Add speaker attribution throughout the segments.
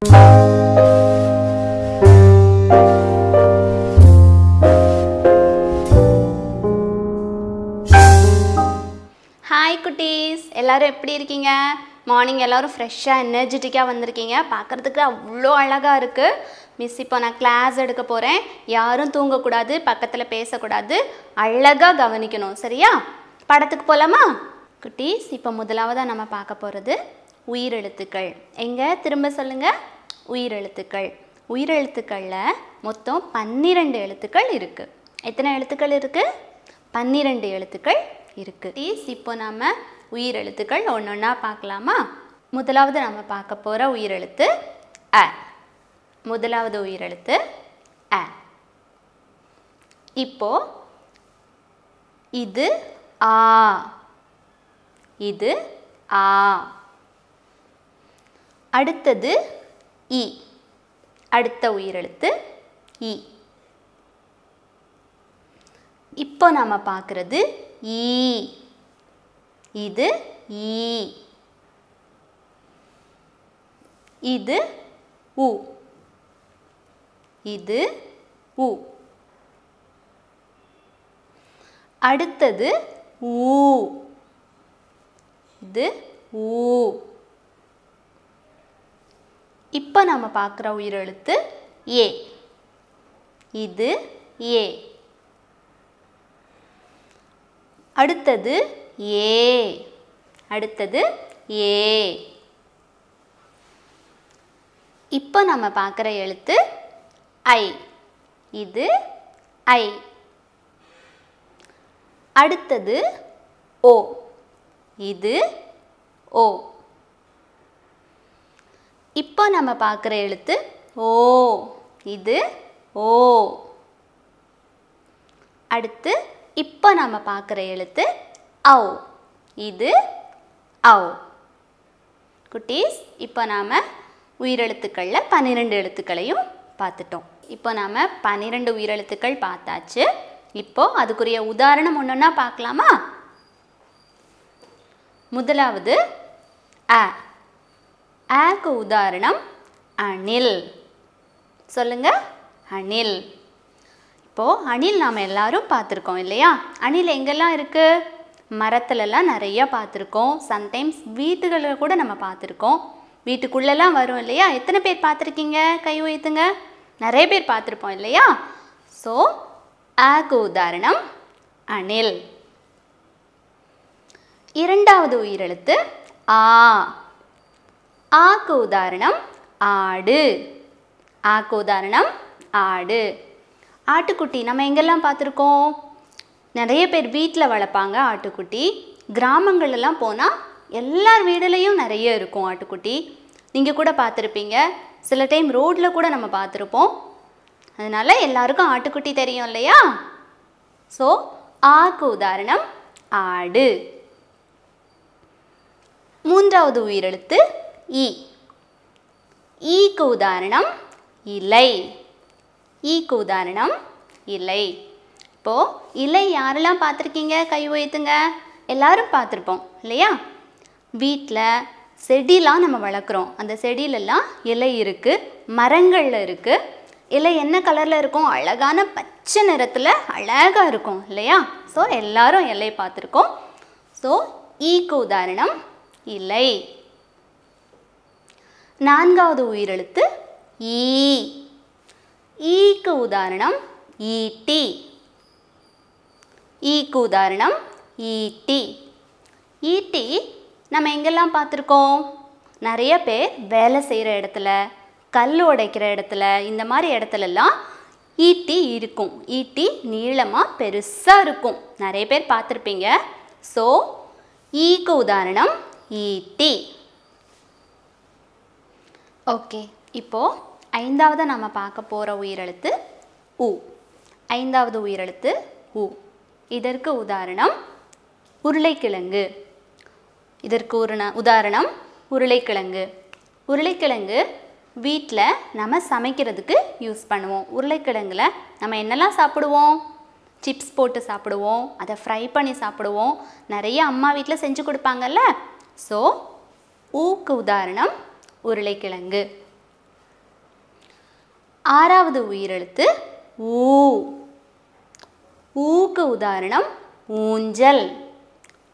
Speaker 1: Hi குட்டீஸ், எல்லாரும் எப்படி இருக்கீங்க? மார்னிங் எல்லாரும் ஃப்ரெஷ்ஷாக எனர்ஜெட்டிக்காக வந்திருக்கீங்க. பார்க்குறதுக்கு அவ்வளோ அழகாக இருக்குது. மிஸ் இப்போ நான் கிளாஸ் எடுக்க போகிறேன். யாரும் தூங்கக்கூடாது, பக்கத்தில் பேசக்கூடாது, அழகாக கவனிக்கணும். சரியா? படத்துக்கு போகலாமா குட்டீஸ்? இப்போ முதலாவதாக நம்ம பார்க்க போகிறது உயிரெழுத்துக்கள். எங்கே திரும்ப சொல்லுங்கள். உயிரெழுத்துக்கள். உயிரெழுத்துக்களில் மொத்தம் 12 எழுத்துக்கள் இருக்குது. எத்தனை எழுத்துக்கள் இருக்குது? 12 எழுத்துக்கள் இருக்குது. இப்போ நம்ம உயிரெழுத்துக்கள் ஒன்று ஒன்றா பார்க்கலாமா? முதலாவது நம்ம பார்க்க போகிற உயிரெழுத்து அ. முதலாவது உயிரெழுத்து அ. இப்போ இது ஆ, இது ஆ. அடுத்தது இ. அடுத்த உயிரெழுத்து இ. இப்போ நம்ம பார்க்குறது ஈ. இது ஈ. இது உ. இது உ. அடுத்தது ஊ. இது ஊ. இப்போ நம்ம பார்க்குற உயிரெழுத்து ஏ. இது ஏ. அடுத்தது ஏ. அடுத்தது ஏ. இப்போ நம்ம பார்க்குற எழுத்து ஐ. இது ஐ. அடுத்தது ஓ. இது ஓ. இப்போ நம்ம பார்க்குற எழுத்து ஓ. இது ஓ. அடுத்து இப்போ நம்ம பார்க்குற எழுத்து ஔ. இது ஔ. குட்டீஸ், இப்போ நாம் உயிரெழுத்துக்களில் 12 எழுத்துக்களையும் பார்த்துட்டோம். இப்போ நாம் 12 உயிரெழுத்துக்கள் பார்த்தாச்சு. இப்போ அதுக்குரிய உதாரணம் ஒன்றா பார்க்கலாமா? முதலாவது அ. ஆக்கு உதாரணம் அணில். சொல்லுங்க, அணில். இப்போது அணில் நாம் எல்லாரும் பார்த்துருக்கோம் இல்லையா? அணில் எங்கெல்லாம் இருக்குது? மரத்துலலாம் நிறையா பார்த்துருக்கோம். சம்டைம்ஸ் வீட்டுகளில் கூட நம்ம பார்த்துருக்கோம். வீட்டுக்குள்ளெல்லாம் வரும் இல்லையா? எத்தனை பேர் பார்த்துருக்கீங்க? கை உயர்த்துங்க. நிறைய பேர் பார்த்துருப்போம் இல்லையா? ஸோ ஆக்கு உதாரணம் அணில். இரண்டாவது உயிரெழுத்து ஆ. ஆக்கு உதாரணம் ஆடு. ஆக்கு உதாரணம் ஆடு. ஆட்டுக்குட்டி நம்ம எங்கெல்லாம் பார்த்துருக்கோம்? நிறைய பேர் வீட்டில் வளர்ப்பாங்க ஆட்டுக்குட்டி. கிராமங்கள்லாம் போனால் எல்லார் வீடுலேயும் நிறைய இருக்கும் ஆட்டுக்குட்டி. நீங்கள் கூட பார்த்துருப்பீங்க. சில டைம் ரோட்டில் கூட நம்ம பார்த்துருப்போம். அதனால் எல்லாருக்கும் ஆட்டுக்குட்டி தெரியும் இல்லையா? ஸோ ஆக்கு உதாரணம் ஆடு. மூன்றாவது உயிரெழுத்து ஈ. ஈக்கு உதாரணம் இலை. ஈக்கு உதாரணம் இலை. இப்போது இலை யாரெல்லாம் பார்த்துருக்கீங்க? கை உயர்த்துங்க. எல்லாரும் பார்த்துருப்போம் இல்லையா? வீட்டில் செடிலாம் நம்ம வளர்க்குறோம். அந்த செடியிலெல்லாம் இலை இருக்குது, மரங்களில் இருக்குது. இலை என்ன கலரில் இருக்கும்? அழகான பச்சை நிறத்தில் அழகாக இருக்கும் இல்லையா? ஸோ எல்லாரும் இலை பார்த்துருக்கோம். ஸோ ஈக்கு உதாரணம் இலை. நான்காவது உயிரெழுத்து ஈ. ஈக்கு உதாரணம் ஈட்டி. ஈக்கு உதாரணம் ஈட்டி. ஈட்டி நம்ம எங்கெல்லாம் பார்த்துருக்கோம்? நிறைய பேர் வேலை செய்கிற இடத்துல, கல் உடைக்கிற இடத்துல, இந்த மாதிரி இடத்துலலாம் ஈட்டி இருக்கும். ஈட்டி நீளமாக பெருசாக இருக்கும். நிறைய பேர் பார்த்துருப்பீங்க. ஸோ ஈக்கு உதாரணம் ஈட்டி. ஓகே, இப்போது ஐந்தாவது நம்ம பார்க்க போகிற உயிரெழுத்து உ. ஐந்தாவது உயிரெழுத்து உ. இதற்கு உதாரணம் உருளைக்கிழங்கு. இதற்கு உதாரணம் உருளைக்கிழங்கு. உருளைக்கிழங்கு வீட்டில் நம்ம சமைக்கிறதுக்கு யூஸ் பண்ணுவோம். உருளைக்கிழங்குல நம்ம என்னெல்லாம் சாப்பிடுவோம்? சிப்ஸ் போட்டு சாப்பிடுவோம், அதை ஃப்ரை பண்ணி சாப்பிடுவோம். நிறைய அம்மா வீட்டில் செஞ்சு கொடுப்பாங்கல்ல. ஸோ ஊக்கு உதாரணம் உருளைக்கிழங்கு. ஆறாவது உயிரெழுத்து ஊ. ஊக்கு உதாரணம் ஊஞ்சல்.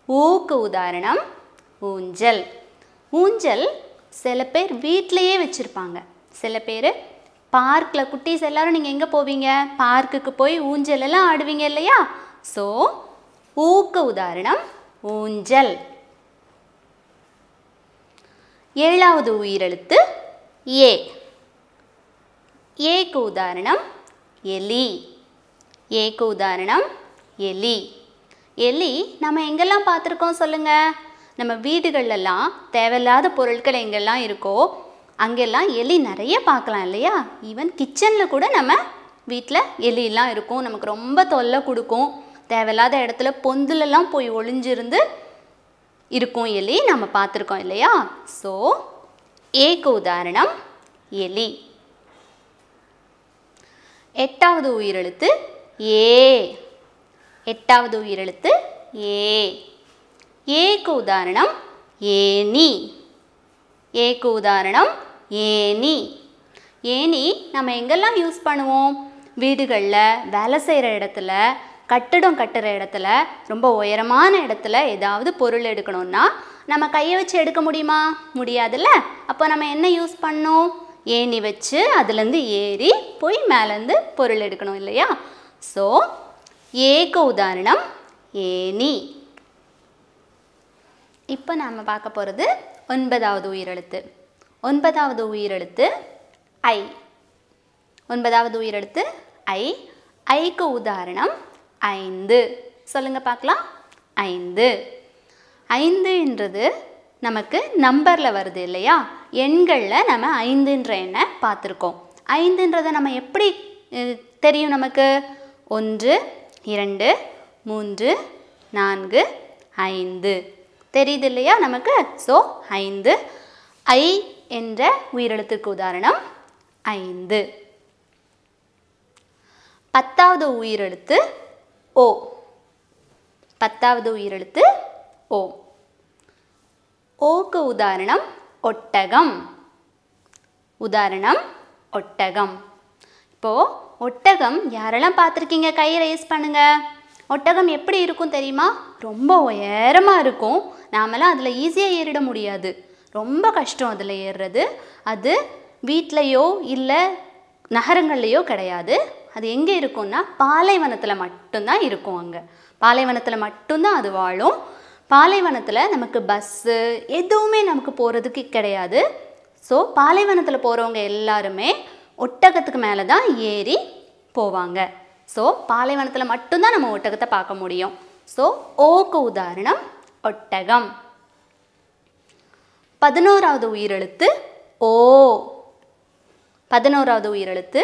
Speaker 1: ஊக்கு உதாரணம் ஊஞ்சல். ஊஞ்சல் சில பேர் வீட்டிலையே வச்சுருப்பாங்க. சில பேர் பார்க்கில், குட்டீஸ் எல்லாரும் நீங்கள் எங்கே போவீங்க? பார்க்குக்கு போய் ஊஞ்சல் எல்லாம் ஆடுவீங்க இல்லையா? ஸோ ஊக்கு உதாரணம் ஊஞ்சல். ஏழாவது உயிரெழுத்து ஏ. ஏக்கு உதாரணம் எலி. ஏக்கு உதாரணம் எலி. எலி நம்ம எங்கெல்லாம் பார்த்துருக்கோம் சொல்லுங்கள்? நம்ம வீடுகளெல்லாம் தேவையில்லாத பொருட்கள் எங்கெல்லாம் இருக்கோ அங்கெல்லாம் எலி நிறைய பார்க்கலாம் இல்லையா? ஈவன் கிச்சனில் கூட நம்ம வீட்டில் எலியெல்லாம் இருக்கும். நமக்கு ரொம்ப தொல்லை கொடுக்கும். தேவையில்லாத இடத்துல பொந்துலெல்லாம் போய் ஒளிஞ்சிருந்து இருக்கும் எலி. நம்ம பார்த்துருக்கோம் இல்லையா? ஸோ ஏக்கு உதாரணம் எலி. எட்டாவது உயிரெழுத்து ஏ. எட்டாவது உயிரெழுத்து ஏ. ஏக்கு உதாரணம் ஏனி. ஏக்கு உதாரணம் ஏனி. ஏனி நம்ம எங்கெல்லாம் யூஸ் பண்ணுவோம்? வீடுகளில், வேலை செய்கிற இடத்துல, கட்டடம் கட்டுற இடத்துல, ரொம்ப உயரமான இடத்துல ஏதாவது பொருள் எடுக்கணும்னா நம்ம கையை வச்சு எடுக்க முடியுமா? முடியாதுல்ல. அப்போ நம்ம என்ன யூஸ் பண்ணோம்? ஏணி வச்சு அதுலேருந்து ஏறி போய் மேலேருந்து பொருள் எடுக்கணும் இல்லையா? ஸோ ஏக்கு உதாரணம் ஏணி. இப்போ நாம் பார்க்க போகிறது ஒன்பதாவது உயிரெழுத்து. ஒன்பதாவது உயிரெழுத்து ஐ. ஒன்பதாவது உயிரெழுத்து ஐ. ஐக்கு உதாரணம் ஐந்து. சொல்லுங்க பார்க்கலாம். ஐந்து. ஐந்துன்றது நமக்கு நம்பரில் வருது இல்லையா? எண்களில் நம்ம ஐந்துன்ற எண்ணை பார்த்துருக்கோம். ஐந்துன்றதை நம்ம எப்படி தெரியும் நமக்கு? 1 2 3 4 5 தெரியுது இல்லையா நமக்கு? ஸோ 5. ஐ என்ற உயிரெழுத்துக்கு உதாரணம் 5. 10வது உயிரெழுத்து ஓ. 10வது உயிரெழுத்து ஓ. ஓக்கு உதாரணம் ஒட்டகம். உதாரணம் ஒட்டகம். இப்போது ஒட்டகம் யாரெல்லாம் பார்த்துருக்கீங்க? கை ரைஸ் பண்ணுங்க. ஒட்டகம் எப்படி இருக்கும் தெரியுமா? ரொம்ப உயரமாக இருக்கும். நாமெல்லாம் அதில் ஈஸியாக ஏறிட முடியாது. ரொம்ப கஷ்டம் அதில் ஏறுறது. அது வீட்லேயோ இல்லை நகரங்கள்லேயோ கிடையாது. அது எங்கே இருக்கும்னா பாலைவனத்தில் மட்டும்தான் இருக்கும். அங்கே பாலைவனத்தில் மட்டும்தான் அது வாழும். பாலைவனத்தில் நமக்கு பஸ்ஸு எதுவுமே நமக்கு போகிறதுக்கு கிடையாது. ஸோ பாலைவனத்தில் போகிறவங்க எல்லாருமே ஒட்டகத்துக்கு மேலே தான் ஏறி போவாங்க. ஸோ பாலைவனத்தில் மட்டும்தான் நம்ம ஒட்டகத்தை பார்க்க முடியும். ஸோ ஓக்கு உதாரணம் ஒட்டகம். 11வது உயிரெழுத்து ஓ. 11வது உயிரெழுத்து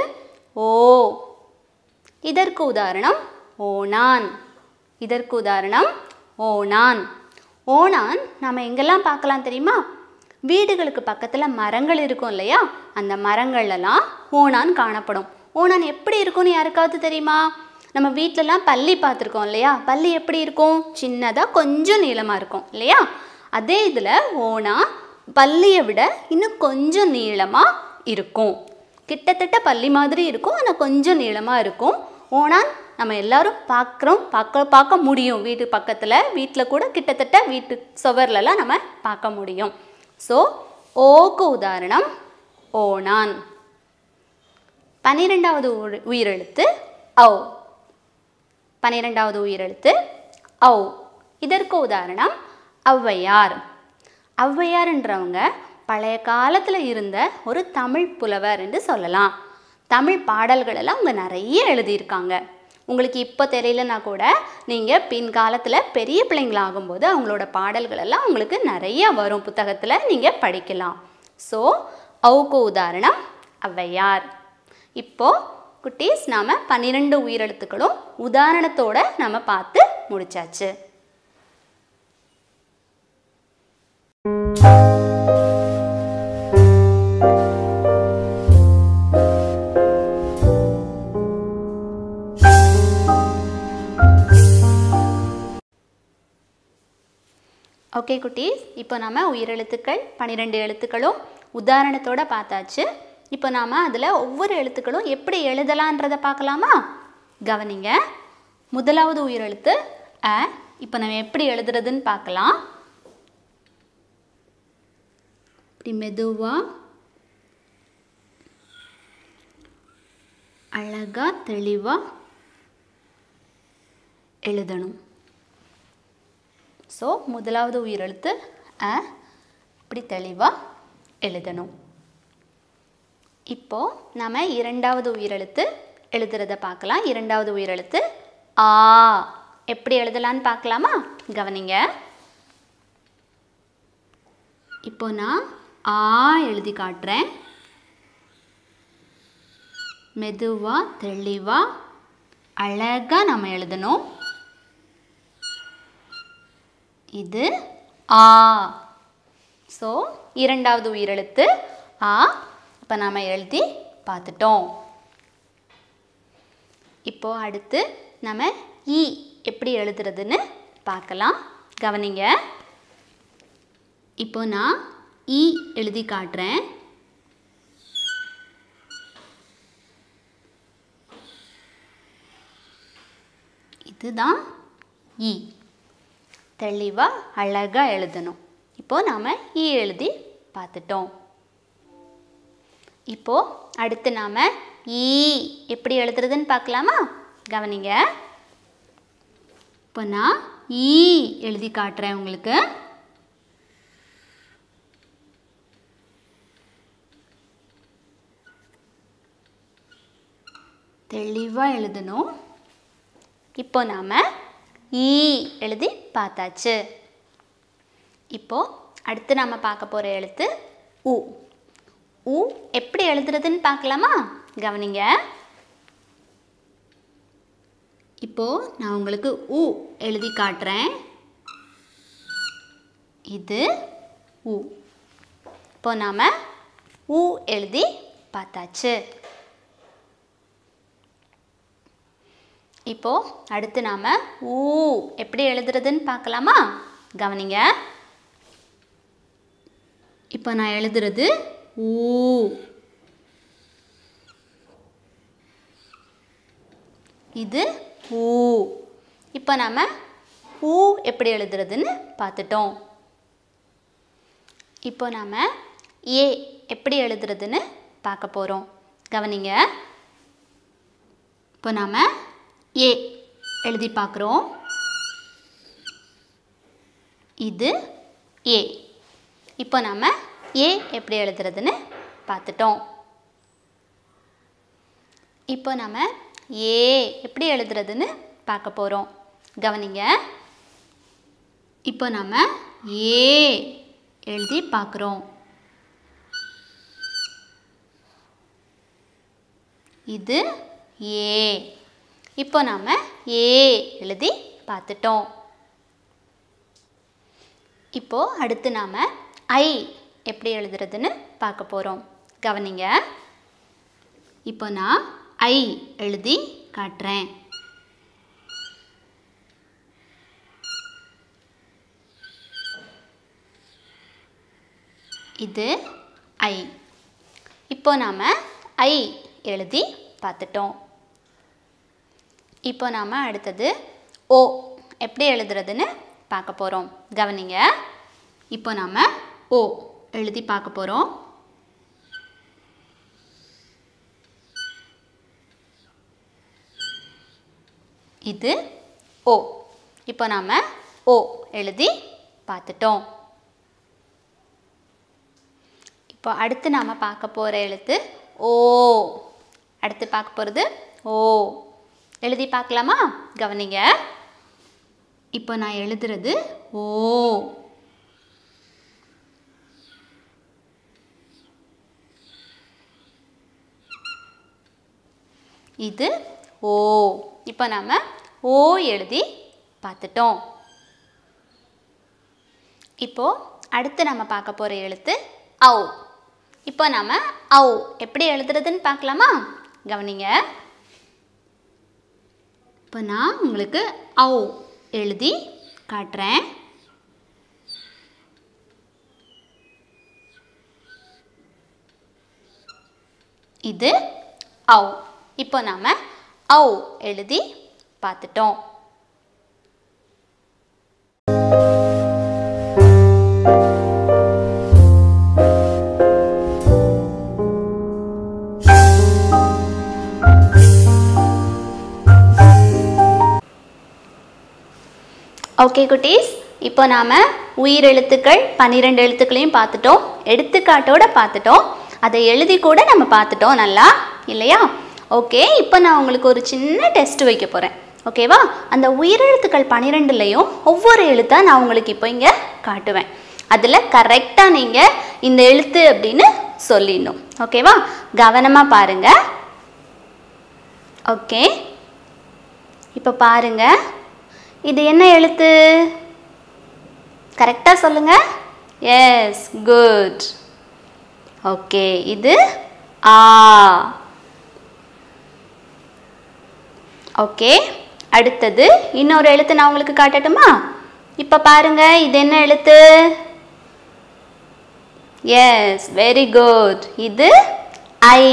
Speaker 1: ஓ. இதற்கு உதாரணம் ஓணான். இதற்கு உதாரணம் ஓணான். ஓணான் நம்ம எங்கெல்லாம் பார்க்கலாம் தெரியுமா? வீடுகளுக்கு பக்கத்தில் மரங்கள் இருக்கும் இல்லையா? அந்த மரங்கள்லாம் ஓணான் காணப்படும். ஓணான் எப்படி இருக்கும்னு யாருக்காவது தெரியுமா? நம்ம வீட்டிலலாம் பல்லி பார்த்துருக்கோம் இல்லையா? பல்லி எப்படி இருக்கும்? சின்னதாக கொஞ்சம் நீளமாக இருக்கும் இல்லையா? அதே இதில் ஓணா பல்லியை விட இன்னும் கொஞ்சம் நீளமாக இருக்கும். கிட்டத்தட்ட பல்லி மாதிரி இருக்கும், ஆனால் கொஞ்சம் நீளமாக இருக்கும். ஓணான் நம்ம எல்லாரும் பார்க்க முடியும். வீட்டு பக்கத்தில், வீட்டில் கூட கிட்டத்தட்ட வீட்டு சுவர்லலாம் நம்ம பார்க்க முடியும். ஸோ ஓக்கு உதாரணம் ஓணான். 12வது உயிரெழுத்து ஔ. 12வது உயிரெழுத்து ஔ. இதற்கு உதாரணம் ஔவையார். ஔவையார்ன்றவங்க பழைய காலத்தில் இருந்த ஒரு தமிழ் புலவர் என்று சொல்லலாம். தமிழ் பாடல்களெல்லாம் அவங்க நிறைய எழுதியிருக்காங்க. உங்களுக்கு இப்போ தெரியலனா கூட நீங்கள் பின்காலத்தில் பெரிய பிள்ளைங்களாகும்போது அவங்களோட பாடல்களெல்லாம் உங்களுக்கு நிறைய வரும். புத்தகத்தில் நீங்கள் படிக்கலாம். ஸோ ஔக்கு உதாரணம் ஔவையார். இப்போது குட்டீஸ் நாம் 12 உயிரெழுத்துக்களும் உதாரணத்தோடு நம்ம பார்த்து முடிச்சாச்சு. ஓகே குட்டீஸ், இப்போ நம்ம உயிரெழுத்துக்கள் 12 எழுத்துக்களும் உதாரணத்தோடு பார்த்தாச்சு. இப்போ நாம் அதில் ஒவ்வொரு எழுத்துக்களும் எப்படி எழுதலான்றதை பார்க்கலாமா? கவனிங்க. முதலாவது உயிரெழுத்து அ. இப்போ நம்ம எப்படி எழுதுறதுன்னு பார்க்கலாம். இப்படி மெதுவாக அழகாக தெளிவாக எழுதணும். ஸோ முதலாவது உயிரெழுத்து அ, இப்படி தெளிவாக எழுதணும். இப்போது நம்ம இரண்டாவது உயிரெழுத்து எழுதுறத பார்க்கலாம். இரண்டாவது உயிரெழுத்து ஆ. எப்படி எழுதலான்னு பார்க்கலாமா? கவனிங்க. இப்போ நான் ஆ எழுதி காட்டுறேன். மெதுவாக தெளிவாக அழகாக நம்ம எழுதணும். இது ஆ. ஸோ இரண்டாவது உயிரெழுத்து ஆ. இப்போ நாம் எழுதி பார்த்துட்டோம். இப்போது அடுத்து நம்ம ஈ எப்படி எழுதுறதுன்னு பார்க்கலாம். கவனிங்க. இப்போ நான் ஈ எழுதி காட்டுறேன். இதுதான் ஈ. தெளிவாக அழகாக எழுதணும். இப்போது நாம் ஈ எழுதி பார்த்துட்டோம். இப்போது அடுத்து நாம் ஈ எப்படி எழுதுறதுன்னு பார்க்கலாமா? கவனிங்க. இப்போ நான் ஈ எழுதி காட்டுறேன் உங்களுக்கு. தெளிவாக எழுதணும். இப்போ நாம் ஈ எழுதி பார்த்தாச்சு. இப்போது அடுத்து நாம் பார்க்க போகிற எழுத்து உ. உ எப்படி எழுதுறதுன்னு பார்க்கலாமா? கவனிங்க. இப்போது நான் உங்களுக்கு உ எழுதி காட்டுறேன். இது உ. இப்போ நாம் உ எழுதி பார்த்தாச்சு. இப்போது அடுத்து நாம் ஊ எப்படி எழுதுறதுன்னு பார்க்கலாமா? கவனிங்க. இப்போ நான் எழுதுறது ஊ. இது ஊ. இப்போ நாம் ஊ எப்படி எழுதுறதுன்னு பார்த்துட்டோம். இப்போ நாம் ஏ எப்படி எழுதுறதுன்னு பார்க்க போகிறோம். கவனிங்க. இப்போ நாம் ஏ எழுதி பார்க்குறோம். இது ஏ. இப்போ நாம் ஏ எப்படி எழுதுறதுன்னு பார்த்துட்டோம். இப்போ நம்ம ஏ எப்படி எழுதுறதுன்னு பார்க்க போகிறோம். கவனிங்க. இப்போ நம்ம ஏ எழுதி பார்க்குறோம். இது ஏ. இப்போ நாம் ஏ எழுதி பார்த்துட்டோம். இப்போது அடுத்து நாம் ஐ எப்படி எழுதுறதுன்னு பார்க்க போகிறோம். கவனிங்க. இப்போ நான் ஐ எழுதி காட்டுறேன். இது ஐ. இப்போ நாம் ஐ எழுதி பார்த்துட்டோம். இப்போ நாம் அடுத்தது ஓ எப்படி எழுதுறதுன்னு பார்க்க போகிறோம். கவனிங்க. இப்போ நாம் ஓ எழுதி பார்க்க போகிறோம். இது ஓ. இப்போ நாம் ஓ எழுதி பார்த்துட்டோம். இப்போ அடுத்து நாம் பார்க்க போகிற எழுத்து ஓ. அடுத்து பார்க்க போகிறது ஓ. எழுதி பார்க்கலாமா? கவனிங்க. இப்போ நான் எழுதுறது ஓ. இது ஓ. இப்போ நாம் ஓ எழுதி பார்த்துட்டோம். இப்போது அடுத்து நம்ம பார்க்க போகிற எழுத்து ஔ. இப்போ நாம் ஔ எப்படி எழுதுறதுன்னு பார்க்கலாமா? கவனிங்க. இப்போ நான் உங்களுக்கு ஔ எழுதி காட்டுறேன். இது ஔ. இப்போ நாம ஔ எழுதி பார்த்துட்டோம். ஓகே குட்டீஸ், இப்போ நாம் உயிரெழுத்துக்கள் 12 எழுத்துக்களையும் பார்த்துட்டோம், எடுத்துக்காட்டோடு பார்த்துட்டோம், அதை எழுதி கூட நம்ம பார்த்துட்டோம் நல்லா இல்லையா? ஓகே, இப்போ நான் உங்களுக்கு ஒரு சின்ன டெஸ்ட் வைக்க போகிறேன். ஓகேவா? அந்த உயிரெழுத்துக்கள் 12லையும் ஒவ்வொரு எழுத்தாக நான் உங்களுக்கு இப்போ இங்கே காட்டுவேன். அதில் கரெக்டாக நீங்கள் இந்த எழுத்து அப்படின்னு சொல்லிடணும். ஓகேவா? கவனமாக பாருங்கள். ஓகே, இப்போ பாருங்கள், இது என்ன எழுத்து? கரெக்டாக சொல்லுங்கள். S, good. ஓகே, இது ஆ. ஓகே, அடுத்தது இன்னொரு எழுத்து நான் உங்களுக்கு காட்டட்டுமா? இப்போ பாருங்க, இது என்ன எழுத்து? Yes, very good. இது ஐ.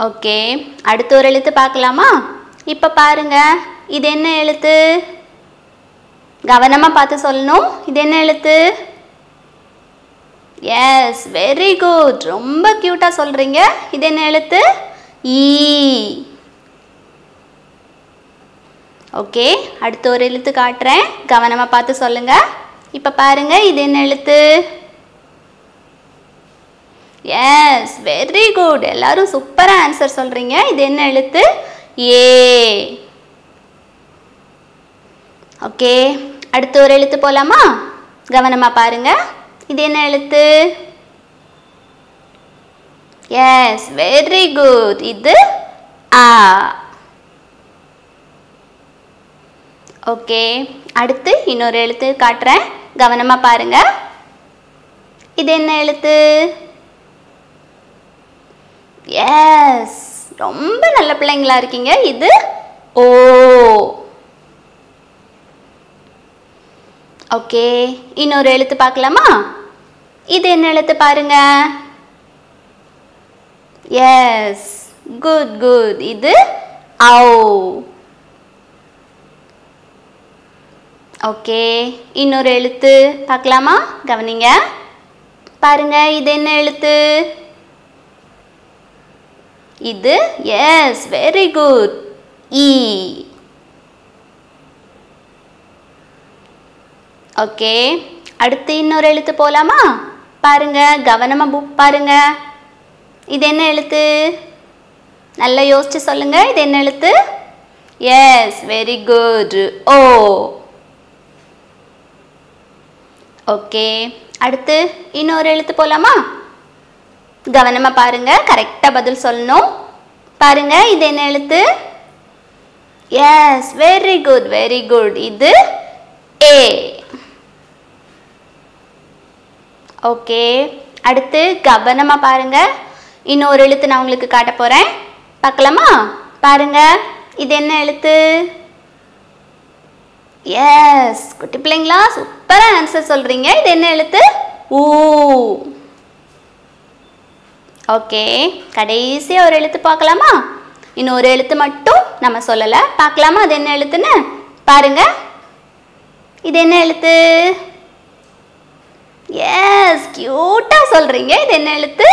Speaker 1: ஓகே, அடுத்த ஒரு எழுத்து பார்க்கலாமா? இப்போ பாருங்க, இது என்ன எழுத்து? கவனமாக பார்த்து சொல்லணும். இது என்ன எழுத்து? Yes, very good. ரொம்ப க்யூட்டாக சொல்கிறீங்க. இது என்ன எழுத்து? ஈ. ஓகே, அடுத்த ஒரு எழுத்து காட்டுறேன், கவனமாக பார்த்து சொல்லுங்க. இப்போ பாருங்க, இது என்ன எழுத்து? Yes, very good. எல்லாரும் சூப்பராக ஆன்சர் சொல்கிறீங்க. இது என்ன எழுத்து? ஏ. ஓகே, அடுத்த ஒரு எழுத்து போலாமா? கவனமா பாருங்க. இது என்ன எழுத்து? Yes, very good. இது ஆ. ஓகே, அடுத்து இன்னொரு எழுத்து காட்டுறேன், கவனமா பாருங்க. இது என்ன எழுத்து? எஸ், ரொம்ப நல்ல பிள்ளைங்களா இருக்கீங்க. இது ஓ. ஓகே, இன்னொரு எழுத்து பார்க்கலாமா? இது என்ன எழுத்து பாருங்க. Yes, good good. இது ஔ. ஓகே, இன்னொரு எழுத்து பார்க்கலாமா? கவனிங்க, பாருங்க, இது என்ன எழுத்து? இது எஸ், வெரி குட். ஈ. ஓகே, அடுத்து இன்னொரு எழுத்து போலாமா? பாருங்க, கவனமா புக் பாருங்க. இது என்ன எழுத்து? நல்லா யோசிச்சு சொல்லுங்க. இது என்ன எழுத்து? Yes, very good. ஓ. ஓகே, அடுத்து இன்னொரு எழுத்து போலாமா? கவனமா பாருங்க, கரெக்டா பதில் சொல்லணும். பாருங்க, இது என்ன எழுத்து? Yes, very good, very good. இது ஏ. ஓகே, அடுத்து கவனமா பாருங்க, இன்னொரு எழுத்து நான் உங்களுக்கு காட்ட போறேன், பார்க்கலாமா? பாருங்க, இது என்ன எழுத்து? எஸ், குட்டி பிள்ளைங்களா சூப்பரா ஆன்சர் சொல்றீங்க. இது என்ன எழுத்து? ஊ. ஓகே, கடைசியா ஒரு எழுத்து பார்க்கலாமா? இன்னொரு எழுத்து மட்டும் நம்ம சொல்லல, பார்க்கலாமா அது என்ன எழுத்துன்னு? பாருங்க, இது என்ன எழுத்து? எஸ், கியூட்டா சொல்றீங்க. இது என்ன எழுத்து?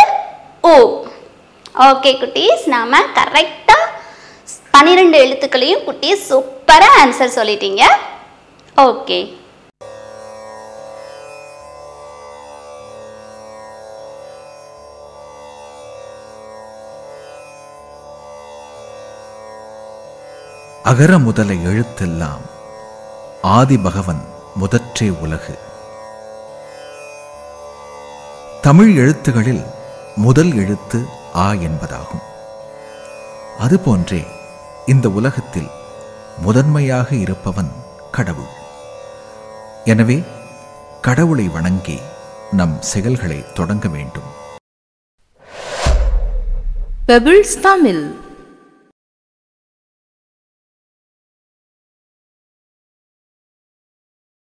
Speaker 1: ஓ. ஓகே குட்டீஸ், நாம கரெக்டா 12 எழுத்துக்களையும் குட்டீஸ் சூப்பரா ஆன்சர் சொல்லிட்டீங்க. ஓகே,
Speaker 2: அகர முதல எழுத்தெல்லாம் ஆதி பகவன் முதற்றே உலகு. தமிழ் எழுத்துகளில் முதல் எழுத்து ஆ என்பதாகும். அதுபோன்றே இந்த உலகத்தில் முதன்மையாக இருப்பவன் கடவுள். எனவே கடவுளை வணங்கி நம் செயல்களை தொடங்க வேண்டும்.
Speaker 3: பெபிள்ஸ் தமிழ்.